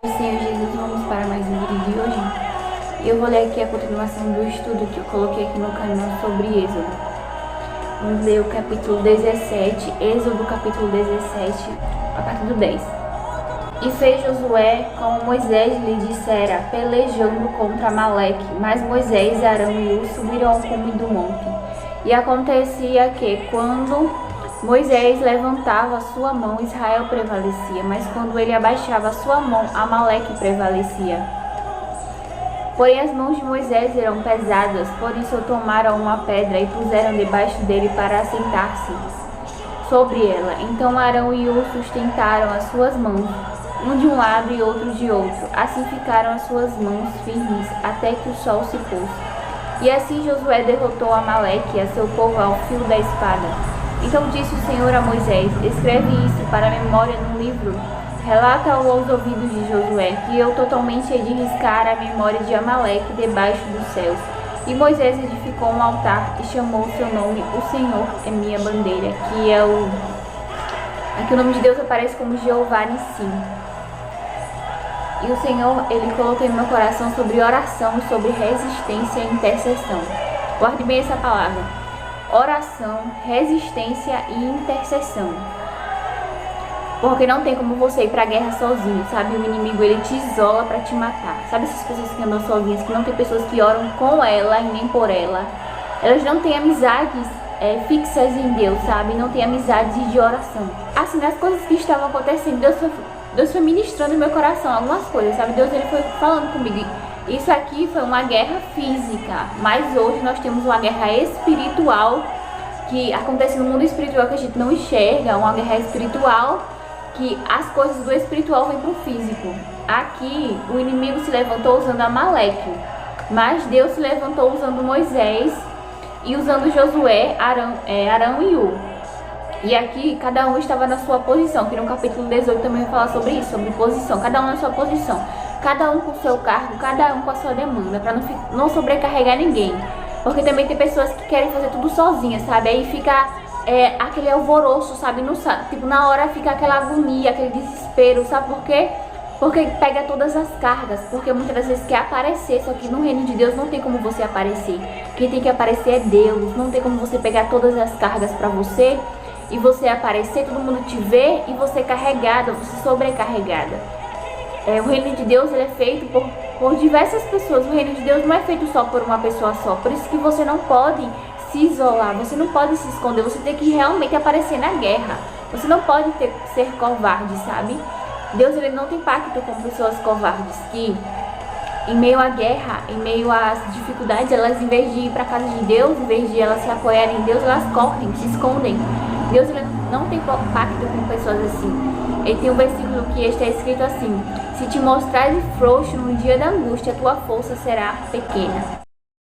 Senhor Jesus, vamos para mais um vídeo de hoje. E eu vou ler aqui a continuação do estudo que eu coloquei aqui no canal sobre Êxodo. Vamos ler o capítulo 17, Êxodo capítulo 17, a partir do 10. E fez Josué como Moisés lhe dissera, pelejando contra Amaleque. Mas Moisés, Arão e Hur subiram ao cume do monte. E acontecia que, quando Moisés levantava a sua mão, Israel prevalecia, mas quando ele abaixava a sua mão, Amaleque prevalecia. Porém as mãos de Moisés eram pesadas, por isso tomaram uma pedra e puseram debaixo dele para assentar-se sobre ela. Então Arão e Hur sustentaram as suas mãos, um de um lado e outro de outro. Assim ficaram as suas mãos firmes, até que o sol se pôs. E assim Josué derrotou Amaleque e a seu povo ao fio da espada. Então disse o Senhor a Moisés, escreve isso para a memória num livro, relata-o aos ouvidos de Josué, que eu totalmente hei de riscar a memória de Amaleque debaixo dos céus. E Moisés edificou um altar e chamou o seu nome, o Senhor é minha bandeira, que é aqui o nome de Deus aparece como Jeová Nissim. E o Senhor, ele colocou em meu coração sobre oração e sobre resistência e intercessão. Guarde bem essa palavra. Oração, resistência e intercessão. Porque não tem como você ir pra guerra sozinho, sabe? O inimigo, ele te isola pra te matar. Sabe essas pessoas que andam sozinhas, que não tem pessoas que oram com ela e nem por ela? Elas não têm amizades fixas em Deus, sabe? Não têm amizades de oração. Assim, nas coisas que estavam acontecendo, Deus foi ministrando no meu coração algumas coisas, sabe? Deus, ele foi falando comigo. Isso aqui foi uma guerra física, mas hoje nós temos uma guerra espiritual que acontece no mundo espiritual que a gente não enxerga, uma guerra espiritual que as coisas do espiritual vêm para o físico. Aqui o inimigo se levantou usando Amaleque, mas Deus se levantou usando Moisés e usando Josué, Arão e Hur. E aqui cada um estava na sua posição, que no capítulo 18 também vai falar sobre isso, sobre posição, cada um na sua posição. Cada um com o seu cargo, cada um com a sua demanda, para não sobrecarregar ninguém. Porque também tem pessoas que querem fazer tudo sozinhas, sabe? Aí fica aquele alvoroço, sabe? Tipo, na hora fica aquela agonia, aquele desespero, sabe por quê? Porque pega todas as cargas, porque muitas das vezes quer aparecer, só que no reino de Deus não tem como você aparecer. Quem tem que aparecer é Deus, não tem como você pegar todas as cargas para você e você aparecer, todo mundo te ver e você carregada, você sobrecarregada. O reino de Deus, ele é feito por diversas pessoas. O reino de Deus não é feito só por uma pessoa só. Por isso que você não pode se isolar, você não pode se esconder. Você tem que realmente aparecer na guerra. Você não pode ser covarde, sabe? Deus, ele não tem pacto com pessoas covardes que em meio à guerra, em meio às dificuldades, elas, em vez de ir para a casa de Deus, em vez de elas se apoiarem em Deus, elas correm, se escondem. Deus, ele não tem pacto com pessoas assim. Ele tem um versículo que está escrito assim: se te mostrares frouxo no dia da angústia, tua força será pequena.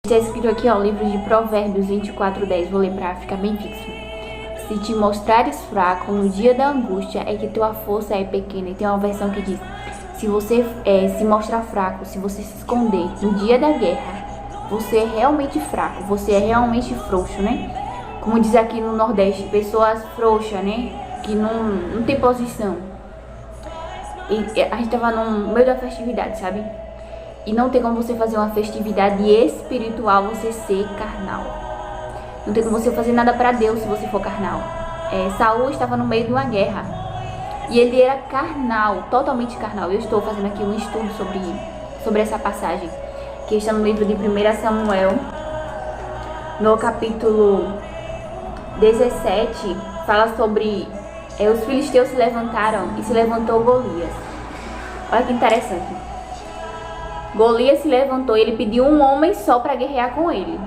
Está escrito aqui, ó, livro de Provérbios 24:10. Vou ler para ficar bem fixo. Se te mostrares fraco no dia da angústia, é que tua força é pequena. E tem uma versão que diz: se você se mostrar fraco, se você se esconder no dia da guerra, você é realmente fraco, você é realmente frouxo, né? Como diz aqui no Nordeste, pessoas frouxas, né? Que não tem posição. E a gente tava no meio da festividade, sabe? E não tem como você fazer uma festividade espiritual, você ser carnal. Não tem como você fazer nada para Deus se você for carnal. Saul estava no meio de uma guerra. E ele era carnal, totalmente carnal. Eu estou fazendo aqui um estudo sobre essa passagem, que está no livro de 1 Samuel, no capítulo 17, fala sobre os filisteus se levantaram e se levantou Golias. Olha que interessante. Golias se levantou e ele pediu um homem só para guerrear com ele.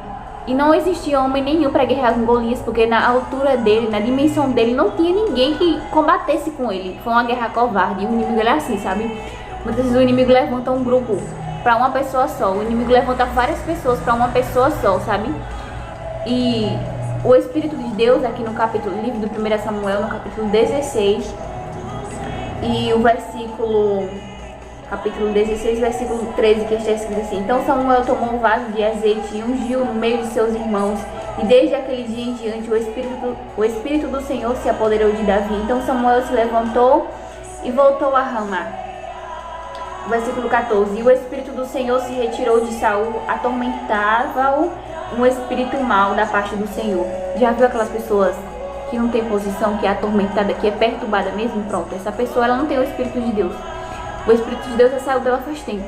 E não existia homem nenhum para guerrear com Golias, porque na altura dele, na dimensão dele, não tinha ninguém que combatesse com ele. Foi uma guerra covarde. E o inimigo, ele é assim, sabe? Muitas vezes o inimigo levanta um grupo para uma pessoa só. O inimigo levanta várias pessoas para uma pessoa só, sabe? E o Espírito de Deus, aqui no livro do 1 Samuel, no capítulo 16, e o capítulo 16, versículo 13, que está escrito assim: então Samuel tomou um vaso de azeite e ungiu no meio de seus irmãos, e desde aquele dia em diante o Espírito do Senhor se apoderou de Davi. Então Samuel se levantou e voltou a Ramá. Versículo 14. E o Espírito do Senhor se retirou de Saul, atormentava-o um espírito mau da parte do Senhor. Já viu aquelas pessoas que não tem posição, que é atormentada, que é perturbada mesmo? Pronto, essa pessoa ela não tem o Espírito de Deus. O Espírito de Deus já saiu dela faz tempo.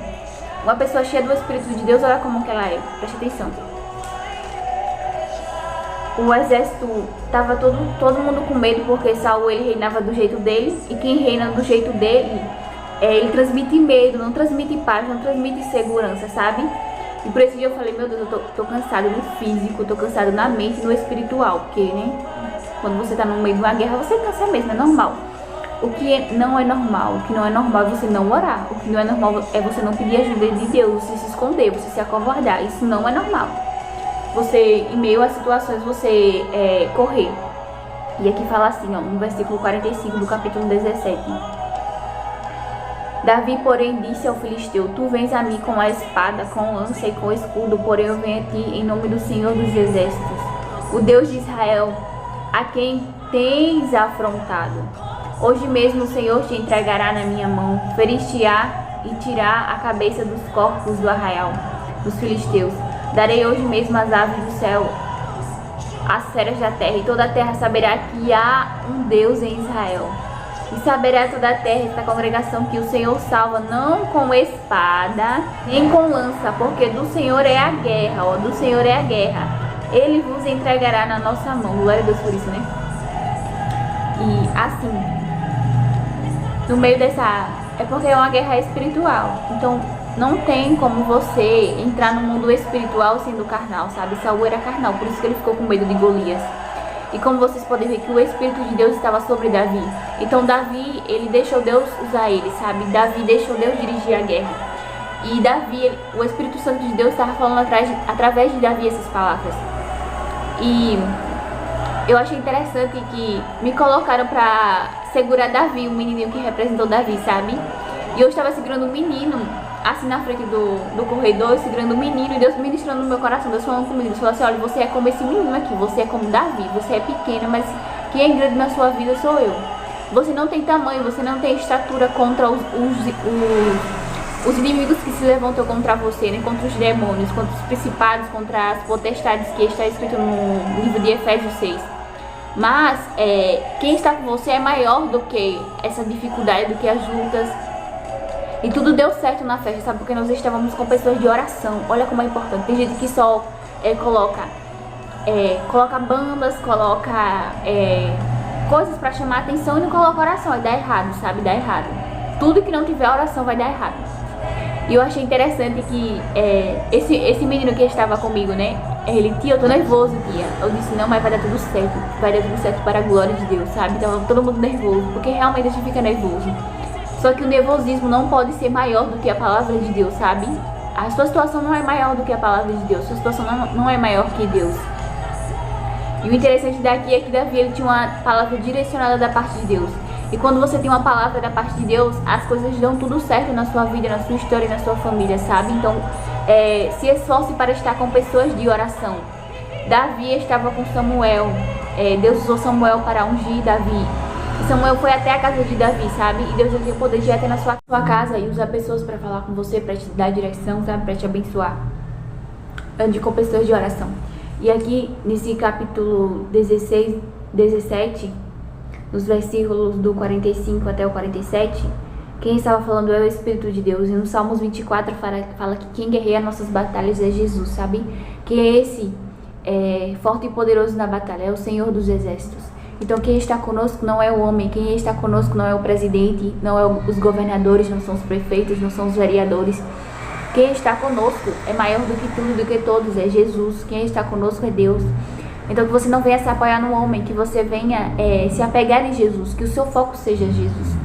Uma pessoa cheia do Espírito de Deus, olha como que ela é. Preste atenção. O exército estava todo mundo com medo, porque Saul ele reinava do jeito dele. E quem reina do jeito dele, ele transmite medo, não transmite paz, não transmite segurança, sabe? E por esse dia eu falei, meu Deus, eu tô cansado no físico, tô cansado na mente e no espiritual. Porque, né, quando você tá no meio de uma guerra, você cansa mesmo, é normal. O que não é normal é você não orar. O que não é normal é você não pedir ajuda de Deus, você se esconder, você se acovardar. Isso não é normal. Você, em meio a situações, você correr. E aqui fala assim, ó, no versículo 45 do capítulo 17. Davi, porém, disse ao filisteu: Tu vens a mim com a espada, com lança e com escudo, porém eu venho a ti em nome do Senhor dos Exércitos, o Deus de Israel, a quem tens afrontado. Hoje mesmo o Senhor te entregará na minha mão, ferir-te-á e tirar a cabeça dos corpos do arraial dos filisteus. Darei hoje mesmo as aves do céu, as feras da terra, e toda a terra saberá que há um Deus em Israel. E saberá toda a terra, esta congregação, que o Senhor salva não com espada, nem com lança, porque do Senhor é a guerra, ó, do Senhor é a guerra. Ele vos entregará na nossa mão. Glória a Deus por isso, né? E assim, no meio dessa... É porque é uma guerra espiritual. Então, não tem como você entrar no mundo espiritual sendo carnal, sabe? Saul era carnal, por isso que ele ficou com medo de Golias. E como vocês podem ver que o Espírito de Deus estava sobre Davi. Então Davi, ele deixou Deus usar ele, sabe? Davi deixou Deus dirigir a guerra. E Davi, o Espírito Santo de Deus estava falando através de Davi essas palavras. E eu achei interessante que me colocaram pra segurar Davi, o menininho que representou Davi, sabe? E eu estava segurando um menino, assim na frente do corredor, segurando um menino, e Deus ministrando no meu coração, Deus falando comigo, Deus falou assim: olha, você é como esse menino aqui, você é como Davi, você é pequeno, mas quem é grande na sua vida sou eu. Você não tem tamanho, você não tem estatura contra os inimigos que se levantam contra você, né? Contra os demônios, contra os principados, contra as potestades, que está escrito no livro de Efésios 6. Mas quem está com você é maior do que essa dificuldade, do que as lutas. E tudo deu certo na festa, sabe? Porque nós estávamos com pessoas de oração. Olha como é importante. Tem gente que só coloca bandas, coloca coisas pra chamar atenção e não coloca oração. Aí dá errado, sabe? Dá errado. Tudo que não tiver oração vai dar errado. E eu achei interessante que esse menino que estava comigo, né? Ele: tia, eu tô nervoso, tia. Eu disse: não, mas vai dar tudo certo. Vai dar tudo certo para a glória de Deus, sabe? Então todo mundo nervoso, porque realmente a gente fica nervoso. Só que o nervosismo não pode ser maior do que a palavra de Deus, sabe? A sua situação não é maior do que a palavra de Deus. A sua situação não é maior que Deus. E o interessante daqui é que Davi, ele tinha uma palavra direcionada da parte de Deus. E quando você tem uma palavra da parte de Deus, as coisas dão tudo certo na sua vida, na sua história e na sua família, sabe? Então, se esforce para estar com pessoas de oração. Davi estava com Samuel. Deus usou Samuel para ungir Davi. E Samuel foi até a casa de Davi, sabe? E Deus tem o poder de ir até na sua casa e usar pessoas para falar com você, para te dar direção, sabe? Para te abençoar. Ande com pessoas de oração. E aqui, nesse capítulo 16, 17, nos versículos do 45 até o 47, quem estava falando é o Espírito de Deus. E no Salmos 24 fala que quem guerreia nossas batalhas é Jesus, sabe? Que é esse forte e poderoso na batalha, é o Senhor dos Exércitos. Então quem está conosco não é o homem, quem está conosco não é o presidente, não é os governadores, não são os prefeitos, não são os vereadores. Quem está conosco é maior do que tudo, do que todos, é Jesus. Quem está conosco é Deus. Então que você não venha se apoiar no homem, que você venha se apegar em Jesus, que o seu foco seja Jesus.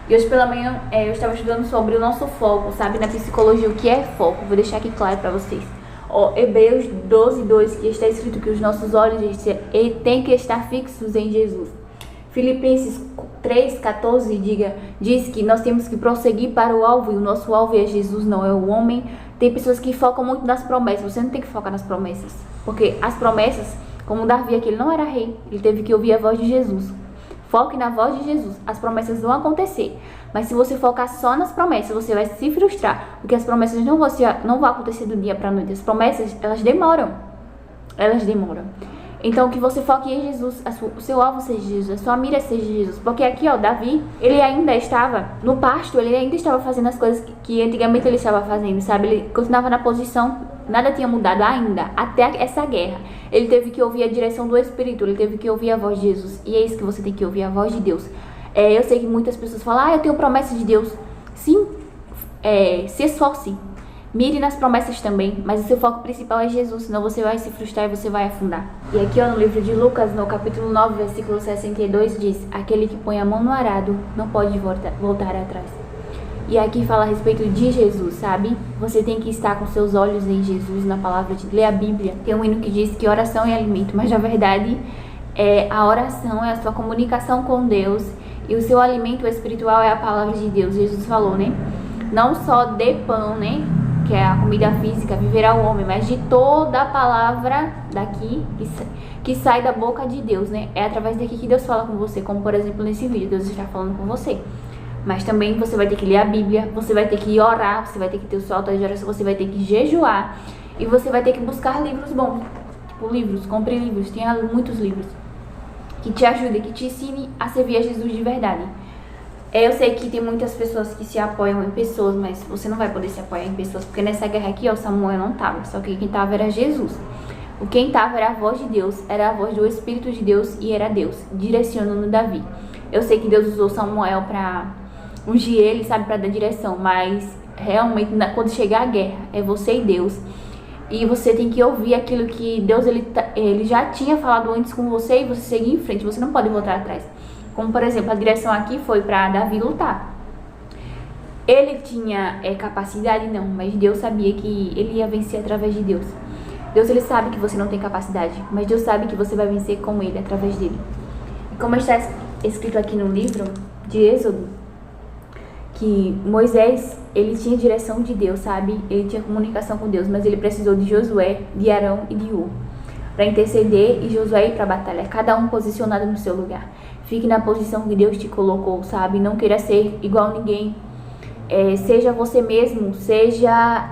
E hoje pela manhã eu estava estudando sobre o nosso foco, sabe, na psicologia, o que é foco. Vou deixar aqui claro para vocês. Hebreus 12:2, que está escrito que os nossos olhos têm que estar fixos em Jesus. Filipenses 3:14 diz que nós temos que prosseguir para o alvo, e o nosso alvo é Jesus, não é o homem. Tem pessoas que focam muito nas promessas. Você não tem que focar nas promessas, porque as promessas, como Davi aqui, ele não era rei, ele teve que ouvir a voz de Jesus. Foque na voz de Jesus, as promessas vão acontecer. Mas se você focar só nas promessas, você vai se frustrar, porque as promessas não vão acontecer do dia para a noite. As promessas, elas demoram. Elas demoram. Então, que você foque em Jesus, o seu alvo seja Jesus, a sua mira seja Jesus. Porque aqui, ó, Davi, ele ainda estava no pasto, ele ainda estava fazendo as coisas que antigamente ele estava fazendo, sabe? Ele continuava na posição, nada tinha mudado ainda, até essa guerra. Ele teve que ouvir a direção do Espírito, ele teve que ouvir a voz de Jesus. E é isso que você tem que ouvir, a voz de Deus. Eu sei que muitas pessoas falam, eu tenho promessa de Deus. Sim, se esforce. Mire nas promessas também, mas o seu foco principal é Jesus, senão você vai se frustrar e você vai afundar. E aqui, ó, no livro de Lucas, no capítulo 9, versículo 62, diz: aquele que põe a mão no arado não pode voltar atrás. E aqui fala a respeito de Jesus, sabe? Você tem que estar com seus olhos em Jesus, na palavra de ler a Bíblia. Tem um hino que diz que oração é alimento, mas na verdade a oração é a sua comunicação com Deus e o seu alimento espiritual é a palavra de Deus. Jesus falou, né? Não só de pão, né? Que é a comida física, viverá o homem, mas de toda a palavra daqui que sai da boca de Deus, né? É através daqui que Deus fala com você, como por exemplo nesse vídeo, Deus está falando com você. Mas também você vai ter que ler a Bíblia, você vai ter que orar, você vai ter que ter o seu altar de oração, você vai ter que jejuar e você vai ter que buscar livros bons. Tipo livros, compre livros, tenha muitos livros que te ajudem, que te ensinem a servir a Jesus de verdade. Eu sei que tem muitas pessoas que se apoiam em pessoas, mas você não vai poder se apoiar em pessoas, porque nessa guerra aqui, ó, Samuel não tava, só que quem tava era Jesus. Quem tava era a voz de Deus, era a voz do Espírito de Deus e era Deus, direcionando Davi. Eu sei que Deus usou Samuel pra ungir ele, sabe, pra dar direção, mas realmente quando chegar a guerra, é você e Deus. E você tem que ouvir aquilo que Deus ele já tinha falado antes com você e você seguir em frente, você não pode voltar atrás. Como, por exemplo, a direção aqui foi para Davi lutar. Ele tinha capacidade? Não, mas Deus sabia que ele ia vencer através de Deus. Deus, ele sabe que você não tem capacidade, mas Deus sabe que você vai vencer com ele, através dele. E como está escrito aqui no livro de Êxodo, que Moisés, ele tinha direção de Deus, sabe? Ele tinha comunicação com Deus, mas ele precisou de Josué, de Arão e de Ur para interceder e Josué ir para a batalha, cada um posicionado no seu lugar. Fique na posição que Deus te colocou, sabe? Não queira ser igual a ninguém. Seja você mesmo, seja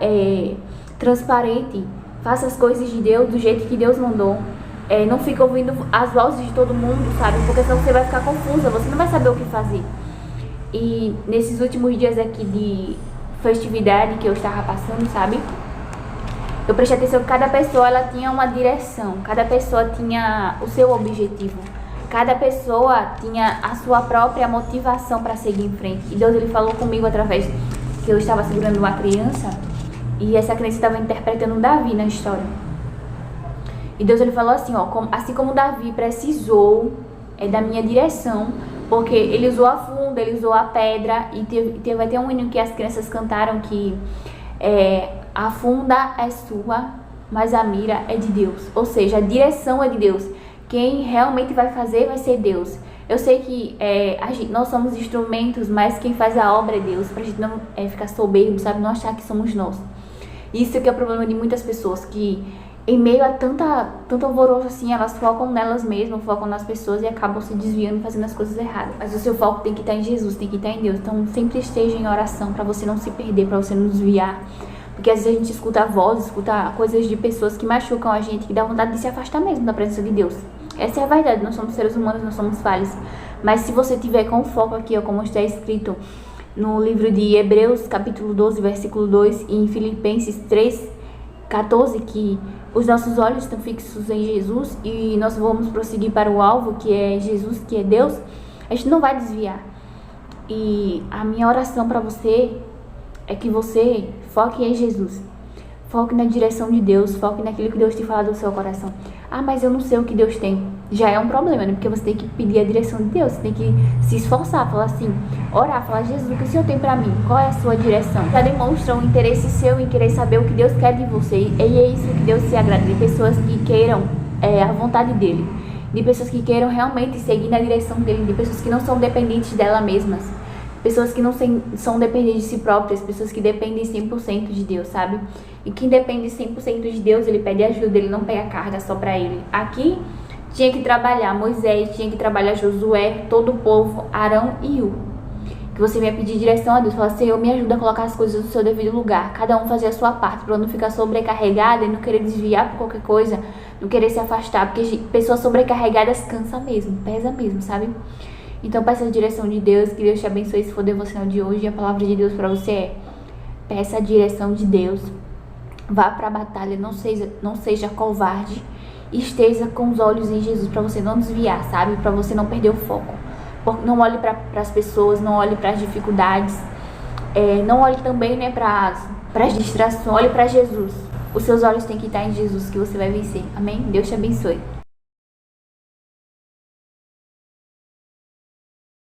transparente. Faça as coisas de Deus do jeito que Deus mandou. Não fique ouvindo as vozes de todo mundo, sabe? Porque senão você vai ficar confusa, você não vai saber o que fazer. E nesses últimos dias aqui de festividade que eu estava passando, sabe? Eu prestei atenção que cada pessoa ela tinha uma direção, cada pessoa tinha o seu objetivo. Cada pessoa tinha a sua própria motivação para seguir em frente. E Deus, ele falou comigo através que eu estava segurando uma criança e essa criança estava interpretando Davi na história. E Deus, ele falou assim, ó, assim como Davi precisou da minha direção, porque ele usou a funda, ele usou a pedra e vai ter um hino que as crianças cantaram que a funda é sua, mas a mira é de Deus. Ou seja, a direção é de Deus. Quem realmente vai fazer vai ser Deus. Eu sei que nós somos instrumentos, mas quem faz a obra é Deus. Pra gente não ficar soberbo, sabe? Não achar que somos nós. Isso que é o problema de muitas pessoas, que em meio a tanto alvoroço assim, elas focam nelas mesmas, focam nas pessoas e acabam se desviando e fazendo as coisas erradas. Mas o seu foco tem que estar em Jesus, tem que estar em Deus. Então sempre esteja em oração pra você não se perder, pra você não desviar. Porque às vezes a gente escuta vozes, escuta coisas de pessoas que machucam a gente, que dá vontade de se afastar mesmo da presença de Deus. Essa é a verdade, nós somos seres humanos, nós somos falhos. Mas se você tiver com foco aqui, ó, como está escrito no livro de Hebreus, capítulo 12, versículo 2, e em Filipenses 3, 14, que os nossos olhos estão fixos em Jesus e nós vamos prosseguir para o alvo, que é Jesus, que é Deus, a gente não vai desviar. E a minha oração para você é que você foque em Jesus. Foque na direção de Deus, foque naquilo que Deus te fala do seu coração. Ah, mas eu não sei o que Deus tem. Já é um problema, né? Porque você tem que pedir a direção de Deus, você tem que se esforçar, falar assim, orar, falar, Jesus, o que o Senhor tem pra mim? Qual é a sua direção? Já demonstra um interesse seu em querer saber o que Deus quer de você. E é isso que Deus se agrada, de pessoas que queiram a vontade dele, de pessoas que queiram realmente seguir na direção dele, de pessoas que não são dependentes dela mesmas. Pessoas que não são dependentes de si próprias, pessoas que dependem 100% de Deus, sabe? E quem depende 100% de Deus, ele pede ajuda, ele não pega carga só pra ele. Aqui tinha que trabalhar Moisés, tinha que trabalhar Josué, todo o povo, Arão e Ur. Que você venha pedir direção a Deus. Fala, Senhor, me ajuda a colocar as coisas no seu devido lugar. Cada um fazer a sua parte, para não ficar sobrecarregada e não querer desviar por qualquer coisa, não querer se afastar. Porque pessoas sobrecarregadas cansa mesmo, pesa mesmo, sabe? Então peça a direção de Deus, que Deus te abençoe. Se for o devocional de hoje, a palavra de Deus para você é: peça a direção de Deus. Vá para a batalha, não seja covarde. Esteja com os olhos em Jesus, para você não desviar, sabe? Para você não perder o foco. Não olhe para as pessoas, não olhe para as dificuldades, não olhe também, né, para as distrações, olhe para Jesus. Os seus olhos têm que estar em Jesus, que você vai vencer. Amém? Deus te abençoe.